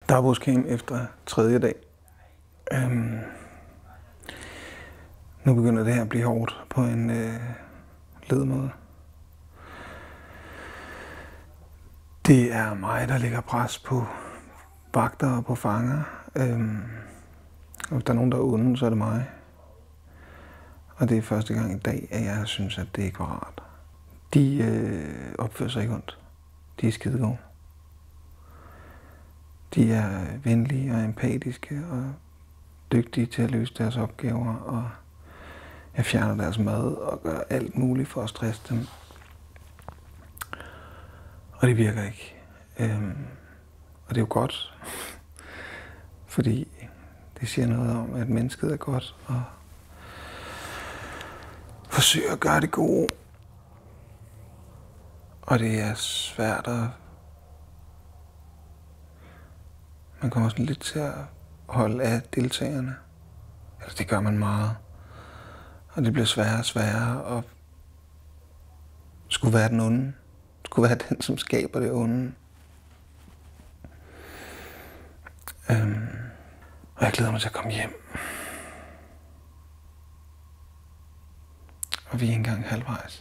Dagbrugscam efter 3. dag. Nu begynder det her at blive hårdt på en led måde. Det er mig, der lægger pres på vagter og på fanger. Hvis der er nogen, der er onde, så er det mig. Og det er første gang i dag, at jeg synes, at det ikke var rart. De opfører sig ikke ondt. De er skidegode. De er venlige og empatiske og dygtige til at løse deres opgaver, og jeg fjerner deres mad og gør alt muligt for at stresse dem. Og det virker ikke. Og det er jo godt, fordi det siger noget om, at mennesket er godt og forsøger at gøre det gode. Og det er svært at... Man kommer sådan lidt til at holde af deltagerne. Altså det gør man meget. Og det bliver sværere og sværere at skulle være den onde. Skulle være den, som skaber det onde. Og jeg glæder mig til at komme hjem. Og vi er ikke engang halvvejs.